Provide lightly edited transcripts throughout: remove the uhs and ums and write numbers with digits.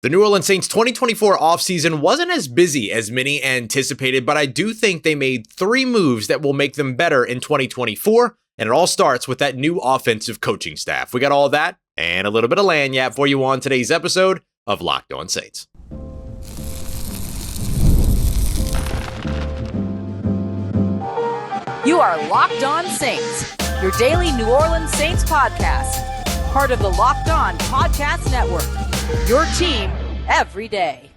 The New Orleans Saints 2024 offseason wasn't as busy as many anticipated, but I do think they made 3 moves that will make them better in 2024, and it all starts with that new offensive coaching staff. We got all that and a little bit of lanyard for you on today's episode of Locked On Saints. You are Locked On Saints, your daily New Orleans Saints podcast, part of the Locked On Podcast Network. Your team every day.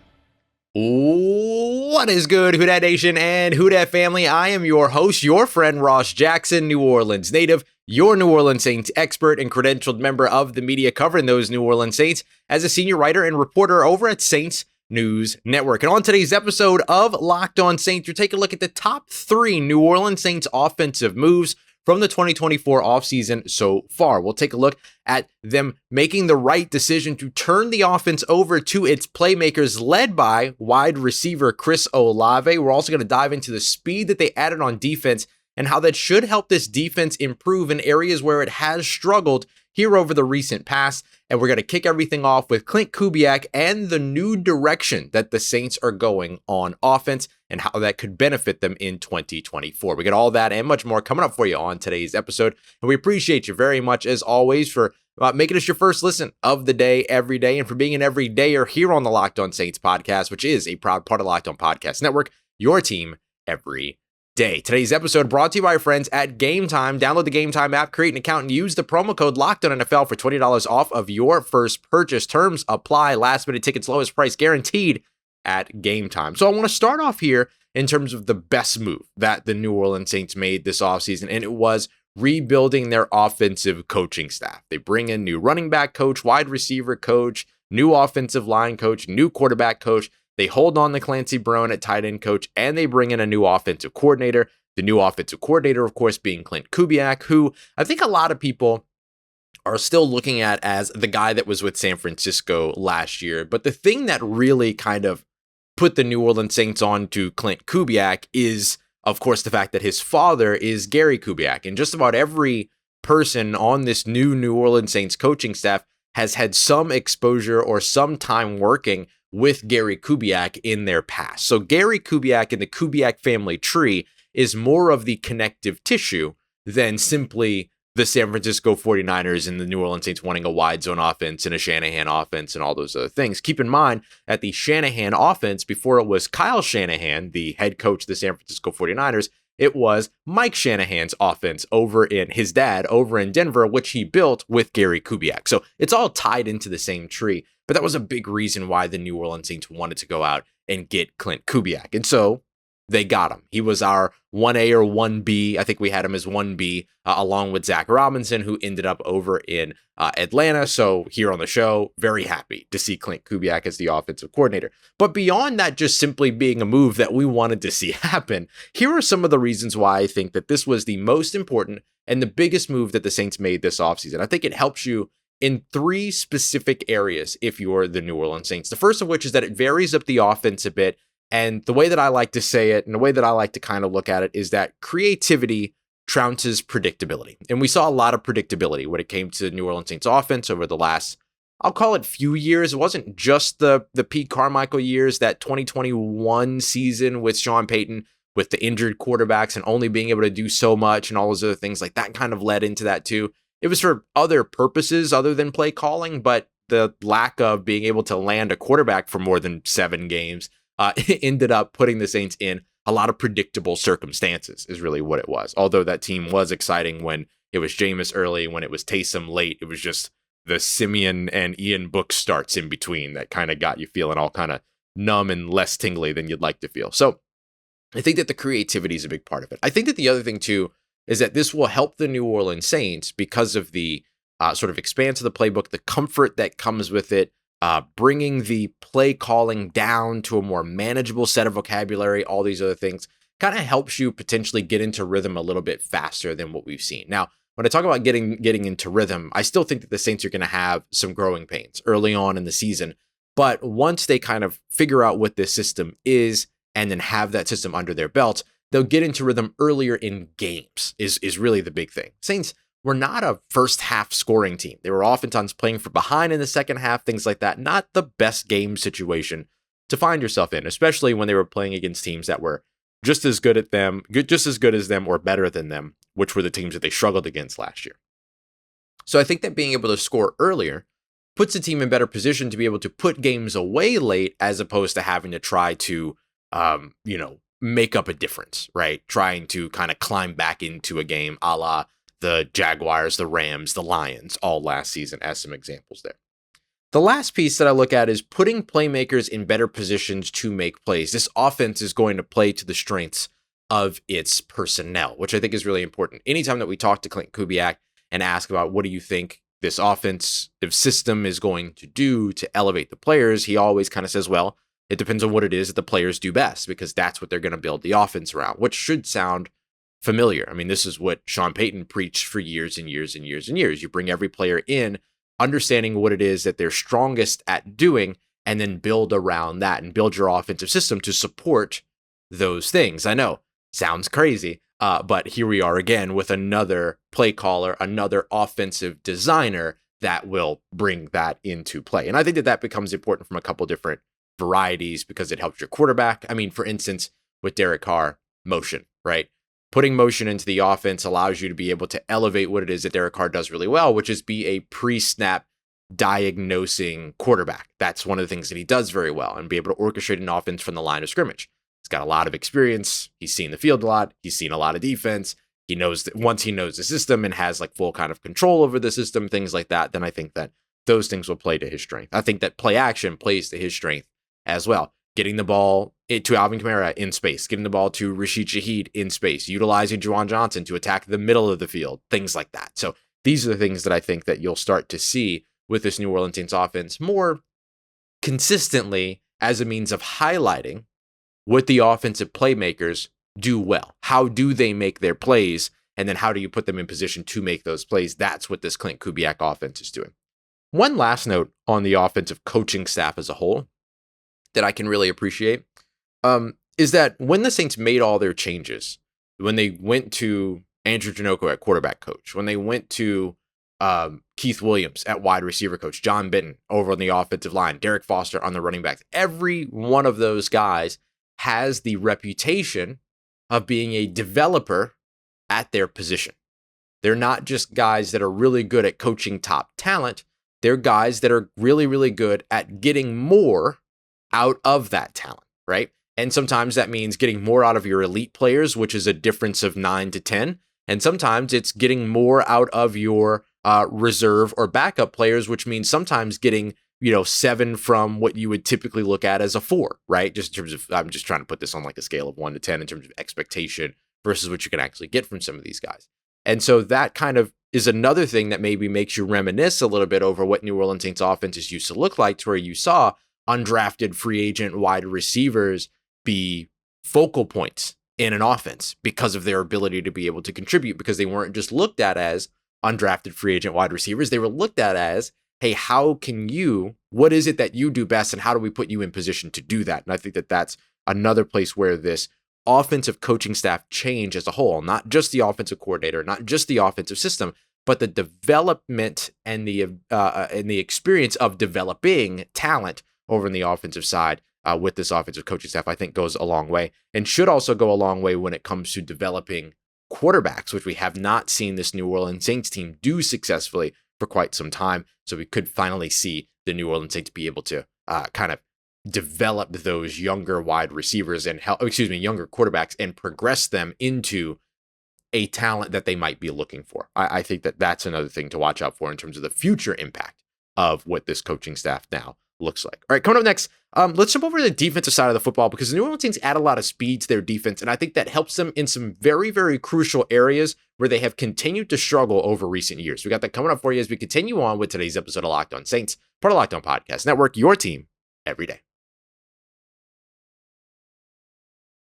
What is good, Who Dat Nation and Who Dat family? I am your host, your friend Ross Jackson, New Orleans native, your New Orleans Saints expert and credentialed member of the media covering those New Orleans Saints as a senior writer and reporter over at Saints News Network. And on today's episode of Locked On Saints, we're taking a look at the top 3 New Orleans Saints offensive moves from the 2024 offseason so far. We'll take a look at them making the right decision to turn the offense over to its playmakers, led by wide receiver Chris Olave. We're also going to dive into the speed that they added on defense and how that should help this defense improve in areas where it has struggled here over the recent past. And we're going to kick everything off with Klint Kubiak and the new direction that the Saints are going on offense and how that could benefit them in 2024. We got all that and much more coming up for you on today's episode. And we appreciate you very much, as always, for making us your first listen of the day every day and for being an everydayer here on the Locked On Saints podcast, which is a proud part of Locked On Podcast Network, your team every day. Today's episode brought to you by our friends at Game Time. Download the Game Time app, create an account, and use the promo code LOCKEDONNFL for $20 off of your first purchase. Terms apply. Last minute tickets, lowest price guaranteed at Game Time. So I want to start off here in terms of the best move that the New Orleans Saints made this offseason, and it was rebuilding their offensive coaching staff. They bring in new running back coach, wide receiver coach, new offensive line coach, new quarterback coach. They hold on to Clancy Brown at tight end coach, and they bring in a new offensive coordinator. The new offensive coordinator, of course, being Klint Kubiak, who I think a lot of people are still looking at as the guy that was with San Francisco last year. But the thing that really kind of put the New Orleans Saints on to Klint Kubiak is, of course, the fact that his father is Gary Kubiak. And just about every person on this New Orleans Saints coaching staff has had some exposure or some time working with Gary Kubiak in their past. So Gary Kubiak and the Kubiak family tree is more of the connective tissue than simply the San Francisco 49ers and the New Orleans Saints wanting a wide zone offense and a Shanahan offense and all those other things. Keep in mind that the Shanahan offense, before it was Kyle Shanahan, the head coach of the San Francisco 49ers, it was Mike Shanahan's offense over in his dad over in Denver, which he built with Gary Kubiak. So it's all tied into the same tree. But that was a big reason why the New Orleans Saints wanted to go out and get Klint Kubiak. And so they got him. He was our 1A or 1B. I think we had him as 1B, along with Zach Robinson, who ended up over in Atlanta. So here on the show, very happy to see Klint Kubiak as the offensive coordinator. But beyond that, just simply being a move that we wanted to see happen, here are some of the reasons why I think that this was the most important and the biggest move that the Saints made this offseason. I think it helps you in 3 specific areas if you're the New Orleans Saints. The first of which is that it varies up the offense a bit. And the way that I like to say it and the way that I like to kind of look at it is that creativity trounces predictability. And we saw a lot of predictability when it came to the New Orleans Saints offense over the last, I'll call it few years. It wasn't just the Pete Carmichael years, that 2021 season with Sean Payton with the injured quarterbacks and only being able to do so much and all those other things like that kind of led into that too. It was for other purposes other than play calling, but the lack of being able to land a quarterback for more than 7 games ended up putting the Saints in a lot of predictable circumstances is really what it was. Although that team was exciting when it was Jameis early, when it was Taysom late, it was just the Simeon and Ian Book starts in between that kind of got you feeling all kind of numb and less tingly than you'd like to feel. So I think that the creativity is a big part of it. I think that the other thing too is that this will help the New Orleans Saints because of the sort of expanse of the playbook, the comfort that comes with it, bringing the play calling down to a more manageable set of vocabulary, all these other things kind of helps you potentially get into rhythm a little bit faster than what we've seen. Now, when I talk about getting into rhythm, I still think that the Saints are going to have some growing pains early on in the season. But once they kind of figure out what this system is and then have that system under their belt, they'll get into rhythm earlier in games is really the big thing. Saints were not a first half scoring team. They were oftentimes playing from behind in the second half, things like that. Not the best game situation to find yourself in, especially when they were playing against teams that were just as good as them or better than them, which were the teams that they struggled against last year. So I think that being able to score earlier puts the team in better position to be able to put games away late, as opposed to having to try to, make up a difference, right? Trying to kind of climb back into a game a la the Jaguars, the Rams, the Lions, all last season as some examples there. The last piece that I look at is putting playmakers in better positions to make plays. This offense is going to play to the strengths of its personnel, which I think is really important. Anytime that we talk to Klint Kubiak and ask about what do you think this offensive system is going to do to elevate the players, he always kind of says, well, it depends on what it is that the players do best, because that's what they're going to build the offense around, which should sound familiar. I mean, this is what Sean Payton preached for years and years and years and years. You bring every player in, understanding what it is that they're strongest at doing, and then build around that and build your offensive system to support those things. I know, sounds crazy, but here we are again with another play caller, another offensive designer that will bring that into play. And I think that becomes important from a couple different varieties, because it helps your quarterback. I mean, for instance, with Derek Carr, motion, right? Putting motion into the offense allows you to be able to elevate what it is that Derek Carr does really well, which is be a pre-snap diagnosing quarterback. That's one of the things that he does very well, and be able to orchestrate an offense from the line of scrimmage. He's got a lot of experience. He's seen the field a lot. He's seen a lot of defense. He knows that once he knows the system and has like full kind of control over the system, things like that, then I think that those things will play to his strength. I think that play action plays to his strength as well. Getting the ball to Alvin Kamara in space, getting the ball to Rashid Shaheed in space, utilizing Juwan Johnson to attack the middle of the field, things like that. So these are the things that I think that you'll start to see with this New Orleans Saints offense more consistently, as a means of highlighting what the offensive playmakers do well. How do they make their plays? And then how do you put them in position to make those plays? That's what this Klint Kubiak offense is doing. One last note on the offensive coaching staff as a whole that I can really appreciate is that when the Saints made all their changes, when they went to Andrew Janocko at quarterback coach, when they went to Keith Williams at wide receiver coach, John Benton over on the offensive line, Derek Foster on the running backs, every one of those guys has the reputation of being a developer at their position. They're not just guys that are really good at coaching top talent. They're guys that are really, really good at getting more out of that talent, right? And sometimes that means getting more out of your elite players, which is a difference of 9 to 10. And sometimes it's getting more out of your reserve or backup players, which means sometimes getting, 7 from what you would typically look at as a 4, right? Just in terms of, I'm just trying to put this on like a scale of 1 to 10 in terms of expectation versus what you can actually get from some of these guys. And so that kind of is another thing that maybe makes you reminisce a little bit over what New Orleans Saints offenses used to look like, to where you saw undrafted free agent wide receivers be focal points in an offense because of their ability to be able to contribute, because they weren't just looked at as undrafted free agent wide receivers. They were looked at as, hey, what is it that you do best, and how do we put you in position to do that? And I think that that's another place where this offensive coaching staff change as a whole, not just the offensive coordinator, not just the offensive system, but the development and the experience of developing talent over on the offensive side with this offensive coaching staff, I think goes a long way, and should also go a long way when it comes to developing quarterbacks, which we have not seen this New Orleans Saints team do successfully for quite some time. So we could finally see the New Orleans Saints be able to kind of develop those younger wide receivers and younger quarterbacks and progress them into a talent that they might be looking for. I think that that's another thing to watch out for in terms of the future impact of what this coaching staff now looks like. All right, coming up next, let's jump over to the defensive side of the football, because the New Orleans Saints add a lot of speed to their defense, and I think that helps them in some very, very crucial areas where they have continued to struggle over recent years. We got that coming up for you as we continue on with today's episode of Locked On Saints, part of Locked On Podcast Network, your team every day.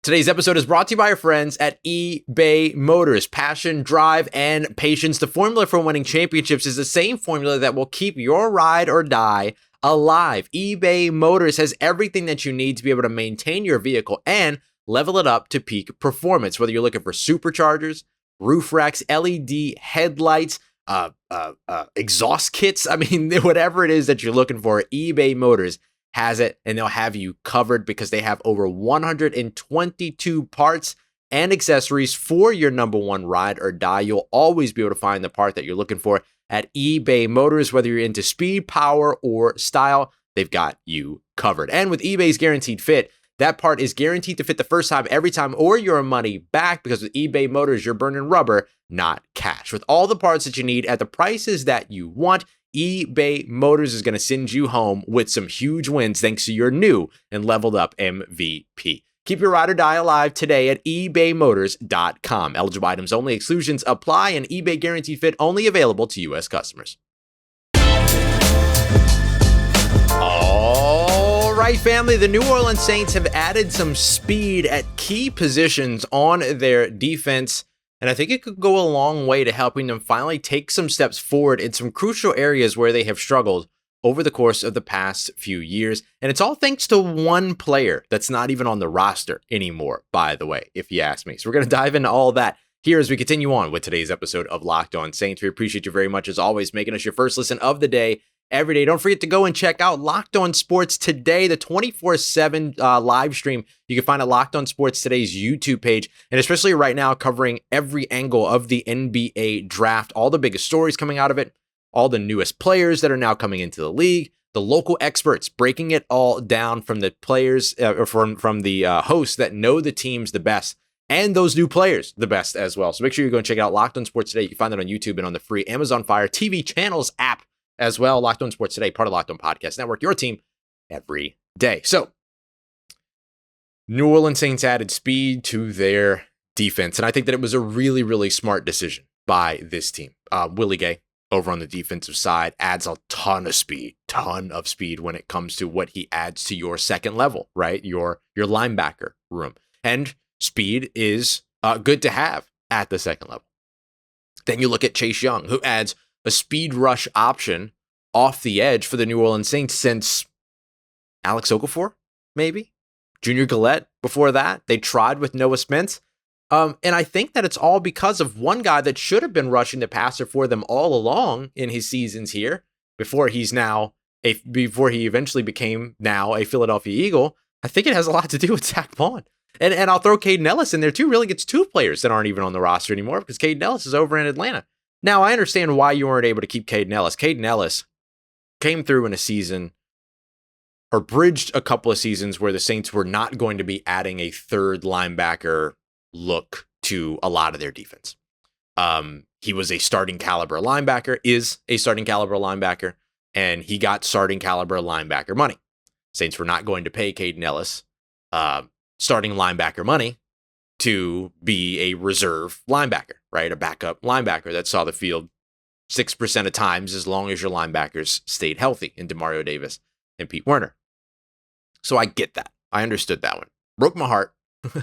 Today's episode is brought to you by our friends at eBay Motors. Passion, drive, and patience. The formula for winning championships is the same formula that will keep your ride or die alive. eBay Motors has everything that you need to be able to maintain your vehicle and level it up to peak performance. Whether you're looking for superchargers, roof racks, LED headlights, exhaust kits. I mean, whatever it is that you're looking for, eBay Motors has it, and they'll have you covered because they have over 122 parts and accessories for your number one ride or die. You'll always be able to find the part that you're looking for at eBay Motors. Whether you're into speed, power, or style, they've got you covered. And with eBay's Guaranteed Fit, that part is guaranteed to fit the first time, every time, or your money back, because with eBay Motors, you're burning rubber, not cash. With all the parts that you need at the prices that you want, eBay Motors is going to send you home with some huge wins thanks to your new and leveled up MVP. Keep your ride or die alive today at ebaymotors.com. Eligible items only. Exclusions apply, and eBay Guaranteed Fit only available to U.S. customers. All right, family. The New Orleans Saints have added some speed at key positions on their defense, and I think it could go a long way to helping them finally take some steps forward in some crucial areas where they have struggled over the course of the past few years. And it's all thanks to one player that's not even on the roster anymore, by the way, if you ask me. So we're going to dive into all that here as we continue on with today's episode of Locked On Saints. We appreciate you very much, as always, making us your first listen of the day every day. Don't forget to go and check out Locked On Sports Today, the 24/7 live stream. You can find at Locked On Sports Today's YouTube page, and especially right now covering every angle of the NBA draft, all the biggest stories coming out of it, all the newest players that are now coming into the league, the local experts breaking it all down from the players or from the hosts that know the teams the best, and those new players the best as well. So make sure you go and check out Locked On Sports Today. You can find that on YouTube and on the free Amazon Fire TV channels app as well. Locked On Sports Today, part of Locked On Podcast Network, your team every day. So New Orleans Saints added speed to their defense, and I think that it was a really, really smart decision by this team. Willie Gay, over on the defensive side, adds a ton of speed when it comes to what he adds to your second level, right? Your linebacker room. And speed is good to have at the second level. Then you look at Chase Young, who adds a speed rush option off the edge for the New Orleans Saints since Alex Okafor, maybe? Junior Gillette before that. They tried with Noah Spence. And I think that it's all because of one guy that should have been rushing the passer for them all along in his seasons here, before he eventually became now a Philadelphia Eagle. I think it has a lot to do with Zach Bond. And I'll throw Caden Ellis in there too. Really gets two players that aren't even on the roster anymore, because Caden Ellis is over in Atlanta. Now, I understand why you weren't able to keep Caden Ellis. Caden Ellis came through in a season, or bridged a couple of seasons, where the Saints were not going to be adding a third linebacker look to a lot of their defense. He was a starting caliber linebacker, is a starting caliber linebacker, and he got starting caliber linebacker money. Saints were not going to pay Caden Ellis starting linebacker money to be a reserve linebacker, right? A backup linebacker that saw the field 6% of times as long as your linebackers stayed healthy in Demario Davis and Pete Werner. So I get that. I understood that one. Broke my heart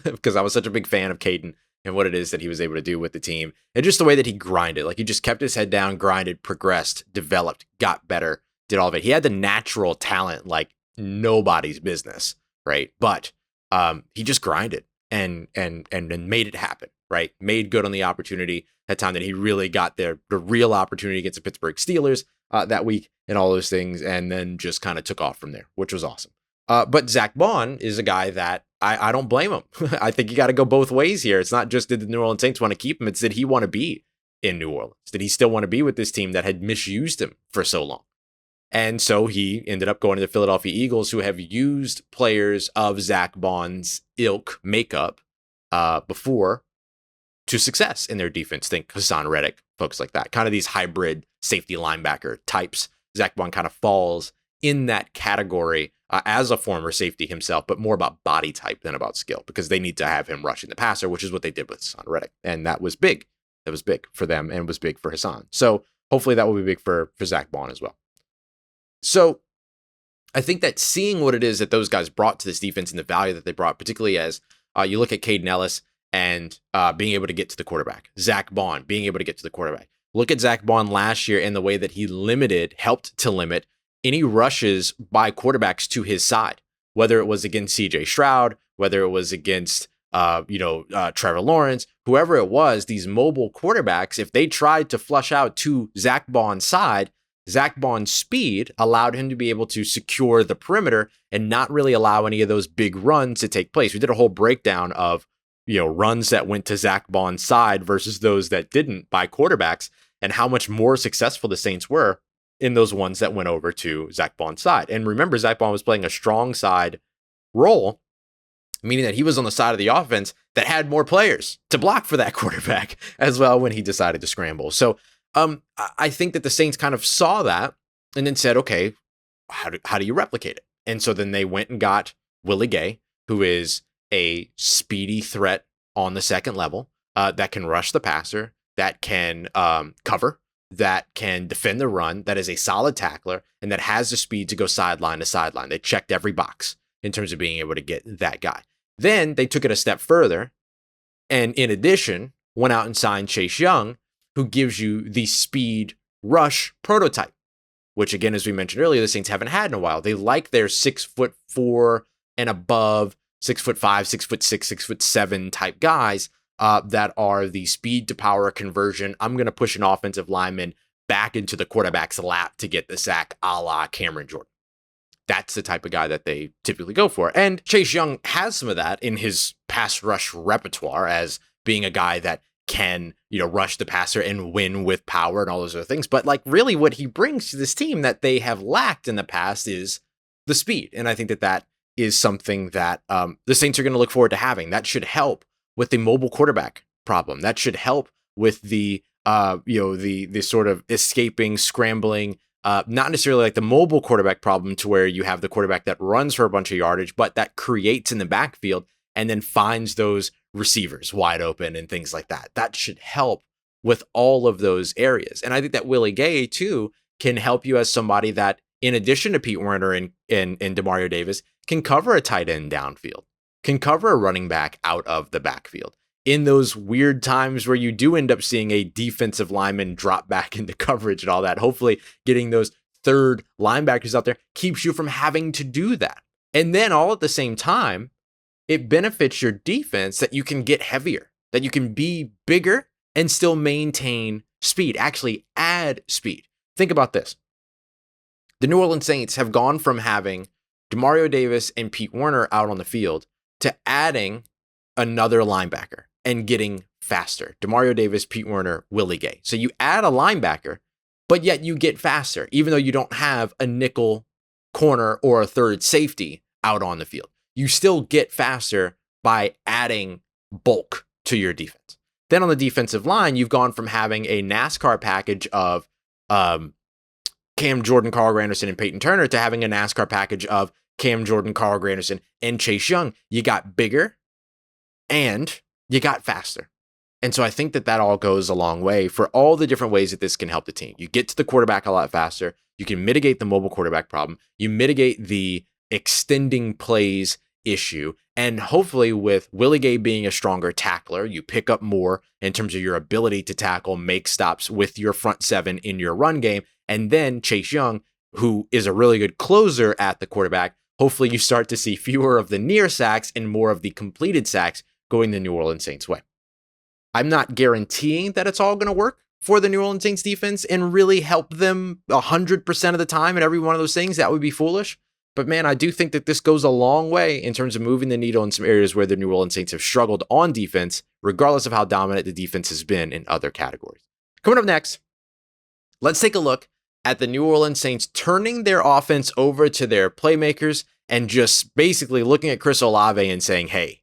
because I was such a big fan of Caden and what it is that he was able to do with the team. And just the way that he grinded. Like, he just kept his head down, grinded, progressed, developed, got better, did all of it. He had the natural talent like nobody's business, right? But he just grinded and made it happen, right? Made good on the opportunity that time that he really got the real opportunity against the Pittsburgh Steelers that week and all those things, and then just kind of took off from there, which was awesome. But Zach Bond is a guy that I don't blame him. I think you got to go both ways here. It's not just did the New Orleans Saints want to keep him, it's did he want to be in New Orleans? Did he still want to be with this team that had misused him for so long? And so he ended up going to the Philadelphia Eagles, who have used players of Zach Bond's ilk makeup before to success in their defense. Think Hassan Reddick, folks like that. Kind of these hybrid safety linebacker types. Zach Bond kind of falls in that category as a former safety himself, but more about body type than about skill, because they need to have him rushing the passer, which is what they did with Hassan Reddick. And that was big. That was big for them and was big for Hassan. So hopefully that will be big for Zach Bond as well. So I think that seeing what it is that those guys brought to this defense and the value that they brought, particularly as you look at Caden Ellis and being able to get to the quarterback, Zach Bond being able to get to the quarterback. Look at Zach Bond last year and the way that he helped to limit any rushes by quarterbacks to his side, whether it was against CJ Stroud, whether it was against Trevor Lawrence, whoever it was, these mobile quarterbacks, if they tried to flush out to Zach Bond's side, Zach Bond's speed allowed him to be able to secure the perimeter and not really allow any of those big runs to take place. We did a whole breakdown of, runs that went to Zach Bond's side versus those that didn't by quarterbacks, and how much more successful the Saints were in those ones that went over to Zach Bond's side. And remember, Zach Bond was playing a strong side role, meaning that he was on the side of the offense that had more players to block for that quarterback as well when he decided to scramble. So I think that the Saints kind of saw that and then said, okay, how do you replicate it? And so then they went and got Willie Gay, who is a speedy threat on the second level that can rush the passer, that can cover, that can defend the run, that is a solid tackler, and that has the speed to go sideline to sideline. They checked every box in terms of being able to get that guy. Then they took it a step further, and in addition, went out and signed Chase Young, who gives you the speed rush prototype, which again, as we mentioned earlier, the Saints haven't had in a while. They like their 6'4" and above, 6'5", 6'6", 6'7" type guys that are the speed to power conversion. I'm going to push an offensive lineman back into the quarterback's lap to get the sack, a la Cameron Jordan. That's the type of guy that they typically go for. And Chase Young has some of that in his pass rush repertoire as being a guy that can, rush the passer and win with power and all those other things. But really what he brings to this team that they have lacked in the past is the speed. And I think that is something that the Saints are going to look forward to having. That should help with the mobile quarterback problem. That should help with the sort of escaping, scrambling, not necessarily like the mobile quarterback problem to where you have the quarterback that runs for a bunch of yardage, but that creates in the backfield and then finds those receivers wide open and things like that. That should help with all of those areas. And I think that Willie Gay, too, can help you as somebody that, in addition to Pete Werner and Demario Davis, can cover a tight end downfield, can cover a running back out of the backfield. In those weird times where you do end up seeing a defensive lineman drop back into coverage and all that, hopefully getting those third linebackers out there keeps you from having to do that. And then all at the same time, it benefits your defense that you can get heavier, that you can be bigger and still maintain speed, actually add speed. Think about this. The New Orleans Saints have gone from having Demario Davis and Pete Werner out on the field to adding another linebacker and getting faster. Demario Davis, Pete Werner, Willie Gay. So you add a linebacker, but yet you get faster, even though you don't have a nickel corner or a third safety out on the field. You still get faster by adding bulk to your defense. Then on the defensive line, you've gone from having a NASCAR package of Cam Jordan, Carl Granderson, and Peyton Turner to having a NASCAR package of Cam Jordan, Carl Granderson, and Chase Young. You got bigger and you got faster. And so I think that all goes a long way for all the different ways that this can help the team. You get to the quarterback a lot faster. You can mitigate the mobile quarterback problem. You mitigate the extending plays issue. And hopefully with Willie Gay being a stronger tackler, you pick up more in terms of your ability to tackle, make stops with your front seven in your run game. And then Chase Young, who is a really good closer at the quarterback, hopefully you start to see fewer of the near sacks and more of the completed sacks going the New Orleans Saints way. I'm not guaranteeing that it's all going to work for the New Orleans Saints defense and really help them 100% of the time at every one of those things. That would be foolish. But man, I do think that this goes a long way in terms of moving the needle in some areas where the New Orleans Saints have struggled on defense, regardless of how dominant the defense has been in other categories. Coming up next, let's take a look at the New Orleans Saints turning their offense over to their playmakers and just basically looking at Chris Olave and saying, hey,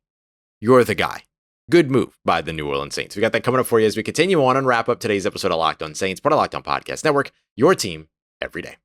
you're the guy. Good move by the New Orleans Saints. We got that coming up for you as we continue on and wrap up today's episode of Locked On Saints, part of Locked On Podcast Network, your team every day.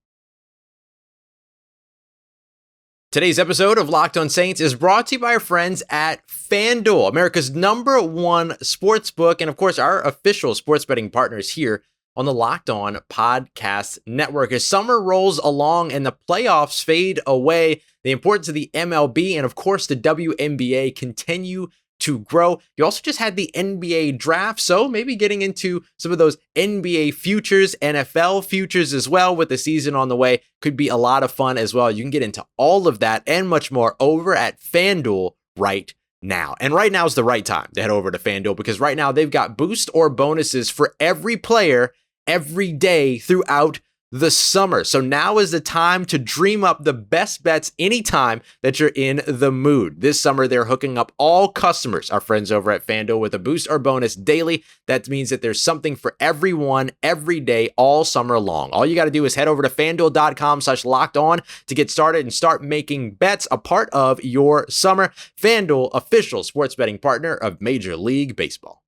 Today's episode of Locked On Saints is brought to you by our friends at FanDuel, America's #1 sportsbook, and of course, our official sports betting partners here on the Locked On Podcast Network. As summer rolls along and the playoffs fade away, the importance of the MLB and of course the WNBA continue to grow. You also just had the NBA draft, so maybe getting into some of those NBA futures, NFL futures as well with the season on the way could be a lot of fun as well. You can get into all of that and much more over at FanDuel right now. And right now is the right time to head over to FanDuel because right now they've got boost or bonuses for every player every day throughout the summer. So now is the time to dream up the best bets anytime that you're in the mood. This summer, they're hooking up all customers, our friends over at FanDuel, with a boost or bonus daily. That means that there's something for everyone every day all summer long. All you got to do is head over to FanDuel.com/locked-on to get started and start making bets a part of your summer. FanDuel, official sports betting partner of Major League Baseball.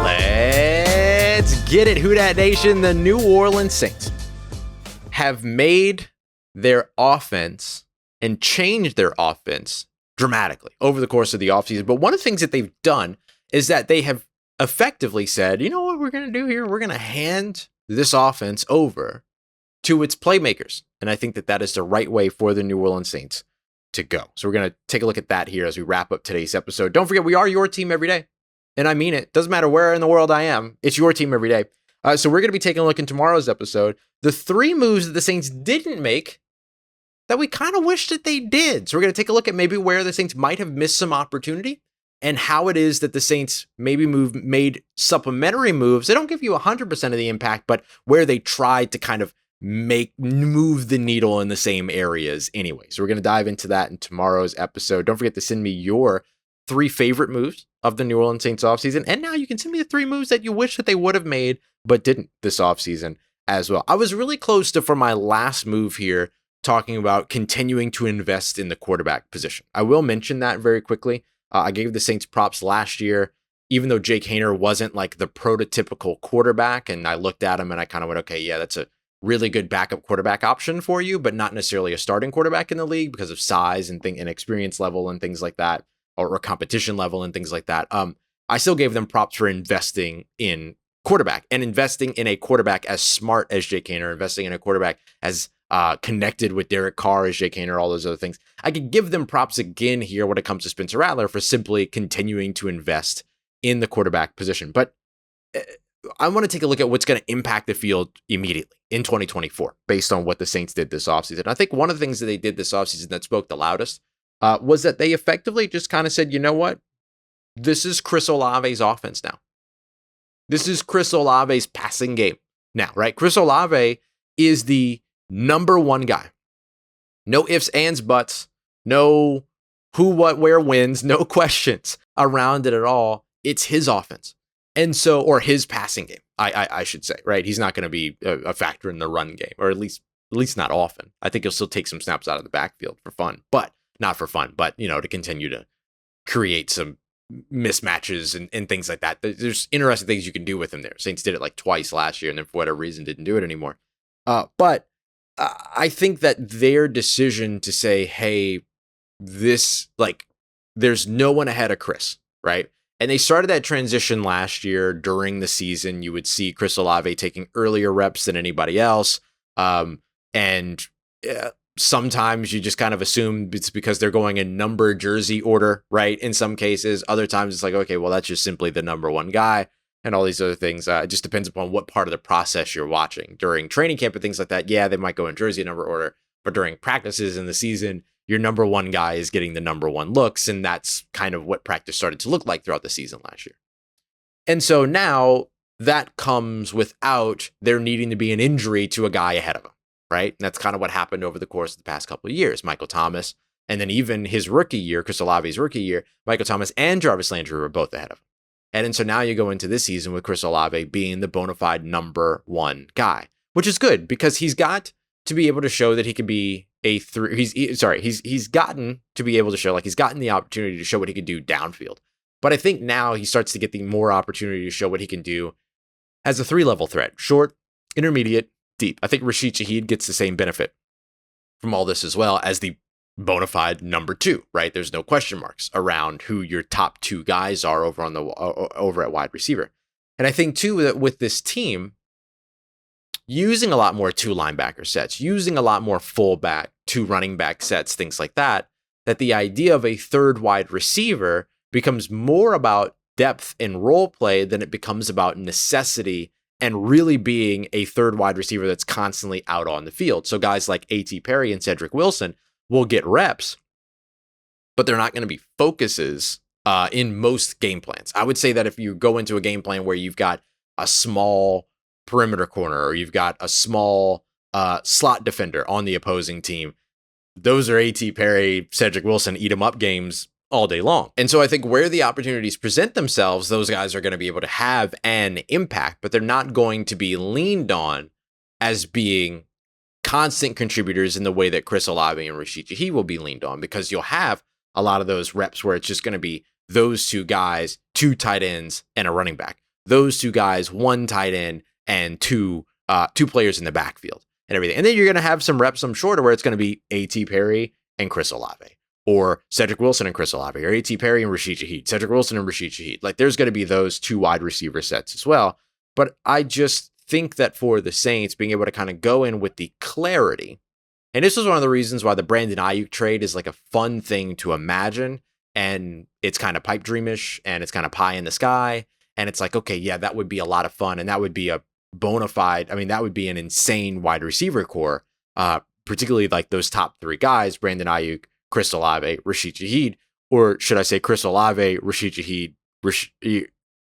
Let's get it, Who Dat Nation. The New Orleans Saints have made their offense and changed their offense dramatically over the course of the offseason. But one of the things that they've done is that they have effectively said, you know what we're going to do here? We're going to hand this offense over to its playmakers. And I think that that is the right way for the New Orleans Saints to go. So we're going to take a look at that here as we wrap up today's episode. Don't forget, we are your team every day. And I mean it. Doesn't matter where in the world I am. It's your team every day. So we're going to be taking a look in tomorrow's episode. The 3 moves that the Saints didn't make that we kind of wish that they did. So we're going to take a look at maybe where the Saints might have missed some opportunity and how it is that the Saints maybe made supplementary moves. They don't give you 100% of the impact, but where they tried to kind of move the needle in the same areas anyway. So we're going to dive into that in tomorrow's episode. Don't forget to send me your 3 favorite moves of the New Orleans Saints offseason. And now you can send me the 3 moves that you wish that they would have made, but didn't this offseason as well. I was really close to, for my last move here, talking about continuing to invest in the quarterback position. I will mention that very quickly. I gave the Saints props last year, even though Jake Haener wasn't like the prototypical quarterback. And I looked at him and I kind of went, okay, yeah, that's a really good backup quarterback option for you, but not necessarily a starting quarterback in the league because of size and experience level and things like that. Or competition level and things like that. I still gave them props for investing in quarterback and investing in a quarterback as smart as Jake Haener, investing in a quarterback as connected with Derek Carr as Jake Haener, all those other things. I could give them props again here when it comes to Spencer Rattler for simply continuing to invest in the quarterback position. But I want to take a look at what's going to impact the field immediately in 2024 based on what the Saints did this offseason. I think one of the things that they did this offseason that spoke the loudest was that they effectively just kind of said, you know what? This is Chris Olave's offense now. This is Chris Olave's passing game now, right? Chris Olave is the number 1 guy. No ifs, ands, buts. No who, what, where wins. No questions around it at all. It's his offense. And so, or his passing game, I should say, right? He's not going to be a factor in the run game, or at least not often. I think he'll still take some snaps out of the backfield for fun, but not for fun, but, to continue to create some mismatches and things like that. There's interesting things you can do with him there. Saints did it like twice last year and then for whatever reason didn't do it anymore. But I think that their decision to say, hey, there's no one ahead of Chris, right? And they started that transition last year during the season. You would see Chris Olave taking earlier reps than anybody else. Sometimes you just kind of assume it's because they're going in number jersey order, right? In some cases, other times it's like, okay, well, that's just simply the number 1 guy and all these other things. It just depends upon what part of the process you're watching. During training camp and things like that, yeah, they might go in jersey number order, but during practices in the season, your number 1 guy is getting the number 1 looks. And that's kind of what practice started to look like throughout the season last year. And so now that comes without there needing to be an injury to a guy ahead of him. Right? And that's kind of what happened over the course of the past couple of years. Michael Thomas, and then even his rookie year, Chris Olave's rookie year, Michael Thomas and Jarvis Landry were both ahead of him. And so now you go into this season with Chris Olave being the bona fide number 1 guy, which is good because he's got to be able to show that he can be a 3. He's gotten to be able to show, he's gotten the opportunity to show what he can do downfield. But I think now he starts to get the more opportunity to show what he can do as a 3-level threat: short, intermediate, deep. I think Rashid Shaheed gets the same benefit from all this as well as the bona fide number 2, right? There's no question marks around who your top 2 guys are over at wide receiver. And I think too that with this team using a lot more 2 linebacker sets, using a lot more fullback, 2 running back sets, things like that, that the idea of a 3rd wide receiver becomes more about depth and role play than it becomes about necessity and really being a 3rd wide receiver that's constantly out on the field. So guys like A.T. Perry and Cedric Wilson will get reps, but they're not going to be focuses in most game plans. I would say that if you go into a game plan where you've got a small perimeter corner or you've got a small slot defender on the opposing team, those are A.T. Perry, Cedric Wilson, eat 'em up games all day long. And so I think where the opportunities present themselves, those guys are going to be able to have an impact, but they're not going to be leaned on as being constant contributors in the way that Chris Olave and Rashid Shaheed will be leaned on, because you'll have a lot of those reps where it's just going to be those two guys, 2 tight ends and a running back. Those 2 guys, 1 tight end and two players in the backfield and everything. And then you're going to have some reps, some shorter, where it's going to be A.T. Perry and Chris Olave, or Cedric Wilson and Chris Olave, or A.T. Perry and Rashid Shaheed, Cedric Wilson and Rashid Shaheed. Like, there's going to be those 2 wide receiver sets as well. But I just think that for the Saints, being able to kind of go in with the clarity, and this was one of the reasons why the Brandon Ayuk trade is like a fun thing to imagine, and it's kind of pipe dreamish, and it's kind of pie in the sky, and it's like, okay, yeah, that would be a lot of fun, and that would be a bona fide, I mean, that would be an insane wide receiver core, particularly like those top 3 guys, Brandon Ayuk, Chris Olave, Rashid Shaheed, or should I say Chris Olave, Rashid Shaheed,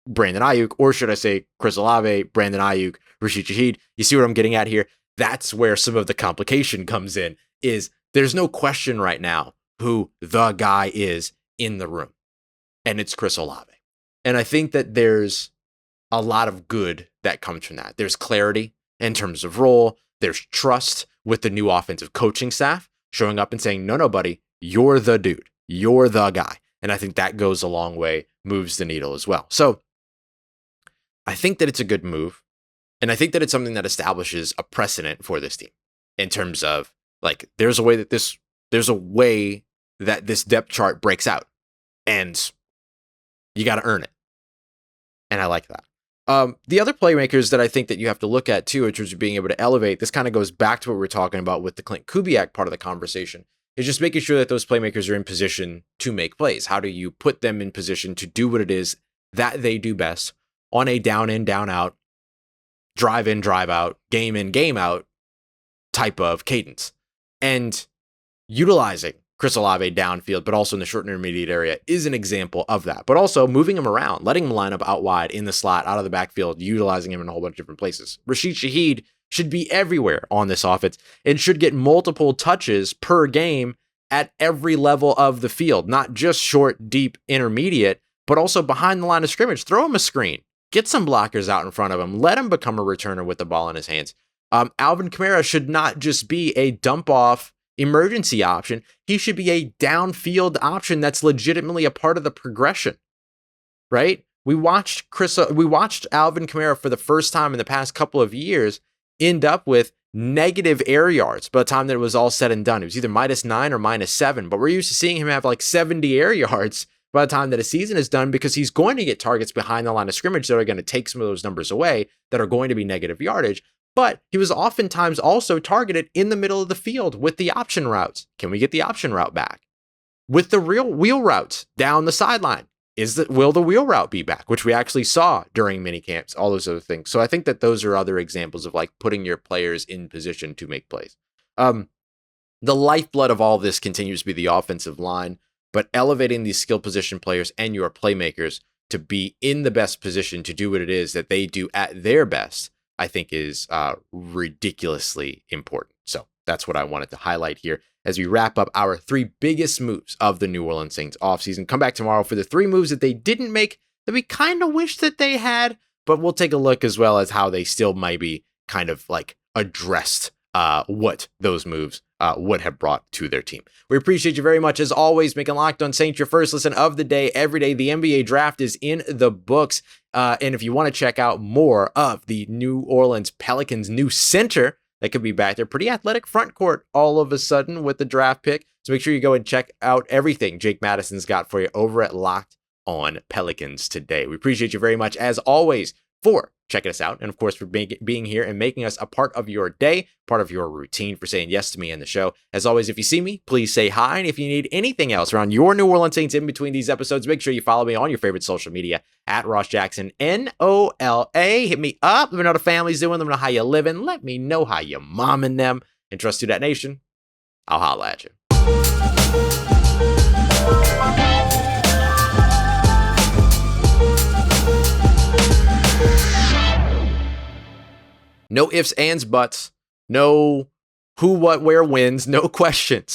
Brandon Ayuk, or should I say Chris Olave, Brandon Ayuk, Rashid Shaheed? You see what I'm getting at here? That's where some of the complication comes in, is there's no question right now who the guy is in the room, and it's Chris Olave. And I think that there's a lot of good that comes from that. There's clarity in terms of role. There's trust with the new offensive coaching staff showing up and saying, no, buddy, you're the dude. You're the guy. And I think that goes a long way, moves the needle as well. So I think that it's a good move. And I think that it's something that establishes a precedent for this team in terms of, like, there's a way that this depth chart breaks out, and you got to earn it. And I like that. The other playmakers that I think that you have to look at too, in terms of being able to elevate, this kind of goes back to what we were talking about with the Klint Kubiak part of the conversation, is just making sure that those playmakers are in position to make plays. How do you put them in position to do what it is that they do best on a down in, down out, drive in, drive out, game in, game out type of cadence? And utilizing Chris Olave downfield, but also in the short and intermediate area, is an example of that. But also moving him around, letting him line up out wide, in the slot, out of the backfield, utilizing him in a whole bunch of different places. Rashid Shaheed should be everywhere on this offense and should get multiple touches per game at every level of the field, not just short, deep, intermediate, but also behind the line of scrimmage. Throw him a screen, get some blockers out in front of him, let him become a returner with the ball in his hands. Alvin Kamara should not just be a dump off emergency option. He should be a downfield option that's legitimately a part of the progression, right? We watched Alvin Kamara for the first time in the past couple of years end up with negative air yards by the time that it was all said and done. It was either -9 or -7, but we're used to seeing him have like 70 air yards by the time that a season is done, because he's going to get targets behind the line of scrimmage that are going to take some of those numbers away, that are going to be negative yardage. But he was oftentimes also targeted in the middle of the field with the option routes. Can we get the option route back? With the real wheel routes down the sideline, will the wheel route be back? Which we actually saw during mini camps, all those other things. So I think that those are other examples of like putting your players in position to make plays. The lifeblood of all this continues to be the offensive line, but elevating these skill position players and your playmakers to be in the best position to do what it is that they do at their best, I think is ridiculously important. So that's what I wanted to highlight here as we wrap up our 3 biggest moves of the New Orleans Saints offseason. Come back tomorrow for the 3 moves that they didn't make that we kind of wish that they had, but we'll take a look as well as how they still might be kind of like addressed what those moves would have brought to their team. We appreciate you very much, as always, making Locked On Saints your first listen of the day every day. The NBA draft is in the books. And if you want to check out more of the New Orleans Pelicans' new center that could be back there, pretty athletic front court all of a sudden with the draft pick. So make sure you go and check out everything Jake Madison's got for you over at Locked On Pelicans today. We appreciate you very much, as always, for checking us out, and of course for being here and making us a part of your day, part of your routine, for saying yes to me and the show. As always, if you see me, please say hi, and if you need anything else around your New Orleans Saints in between these episodes, make sure you follow me on your favorite social media at Ross Jackson, NOLA. Hit me up, let me know how the family's doing, let me know how you living, let me know how you momming them, and trust Who Dat Nation, I'll holla at you. No ifs, ands, buts. No who, what, where wins. No questions.